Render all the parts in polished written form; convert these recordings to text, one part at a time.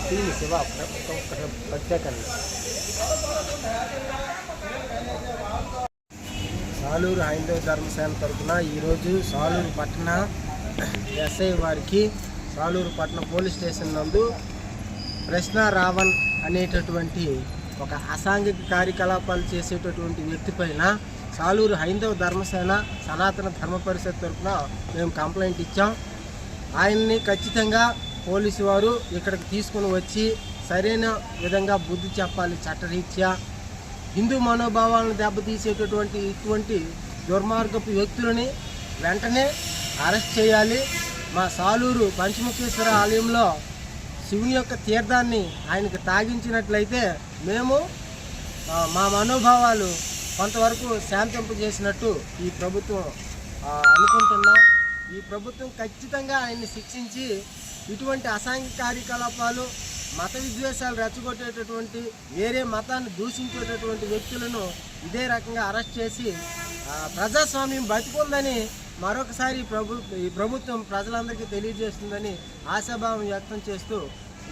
శివ ప్రత్యేకంగా సాలూరు హైందవ ధర్మసేన తరఫున ఈరోజు సాలూరు పట్టణ ఎస్ఐ వారికి సాలూరు పట్టణ పోలీస్ స్టేషన్ నందు ప్రశ్న రావణ్ అనేటటువంటి ఒక అసాంఘిక కార్యకలాపాలు చేసేటటువంటి వ్యక్తి పైన సాలూరు హైందవ ధర్మసేన సనాతన ధర్మ పరిషత్ తరఫున మేము కంప్లైంట్ ఇచ్చాం. ఆయన్ని ఖచ్చితంగా పోలీసు వారు ఇక్కడికి తీసుకుని వచ్చి సరైన విధంగా బుద్ధి చెప్పాలి. చట్టరీత్యా హిందూ మనోభావాలను దెబ్బతీసేటటువంటి ఇటువంటి దుర్మార్గపు వ్యక్తులని వెంటనే అరెస్ట్ చేయాలి. మా సాలూరు పంచముఖేశ్వర ఆలయంలో శివుని యొక్క తీర్థాన్ని ఆయనకు తాగించినట్లయితే మేము మా మనోభావాలు కొంతవరకు శాంతింపజేసినట్టు ఈ ప్రభుత్వం అనుకుంటున్నాం. ఈ ప్రభుత్వం ఖచ్చితంగా ఆయన్ని శిక్షించి ఇటువంటి అసాంఘిక కార్యకలాపాలు మత విద్వేషాలు రెచ్చగొట్టేటటువంటి వేరే మతాన్ని దూషించేటటువంటి వ్యక్తులను ఇదే రకంగా అరెస్ట్ చేసి ప్రజాస్వామ్యం బతికుందని మరొకసారి ఈ ప్రభుత్వం ప్రజలందరికీ తెలియజేస్తుందని ఆశాభావం వ్యక్తం చేస్తూ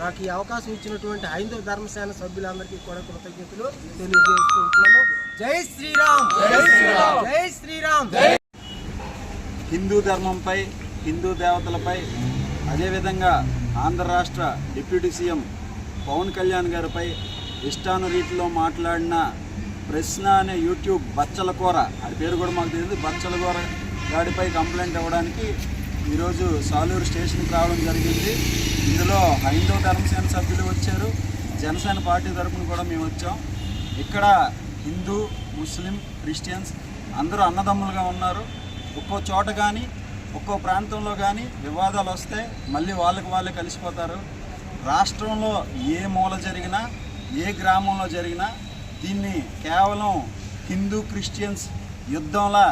నాకు ఈ అవకాశం ఇచ్చినటువంటి హైందవ ధర్మసేన సభ్యులందరికీ కూడా కృతజ్ఞతలు తెలియజేసుకుంటున్నాను. జై శ్రీరామ్, జై శ్రీరామ్, జై శ్రీరామ్. హిందూ ధర్మంపై, హిందూ దేవతలపై, అదేవిధంగా ఆంధ్ర రాష్ట్ర డిప్యూటీ సీఎం పవన్ కళ్యాణ్ గారిపై ఇష్టానురీతిలో మాట్లాడిన ప్రశ్న అనే యూట్యూబ్ బచ్చలకూర, అది పేరు కూడా మాకు తెలియదు, బచ్చలకూర గాడిపై కంప్లైంట్ ఇవ్వడానికి ఈరోజు సాలూరు స్టేషన్కి రావడం జరిగింది. ఇందులో హైందవ ధర్మసేన సభ్యులు వచ్చారు, జనసేన పార్టీ తరఫున కూడా మేము వచ్చాం. ఇక్కడ హిందూ, ముస్లిం, క్రిస్టియన్స్ అందరూ అన్నదమ్ములుగా ఉన్నారు. ఒక్కో చోట కానీ ఒక్కో ప్రాంతంలో కానీ వివాదాలు వస్తే మళ్ళీ వాళ్ళే కలిసిపోతారు. రాష్ట్రంలో ఏ మూల జరిగినా, ఏ గ్రామంలో జరిగినా దీన్ని కేవలం హిందూ క్రిస్టియన్స్ యుద్ధంలా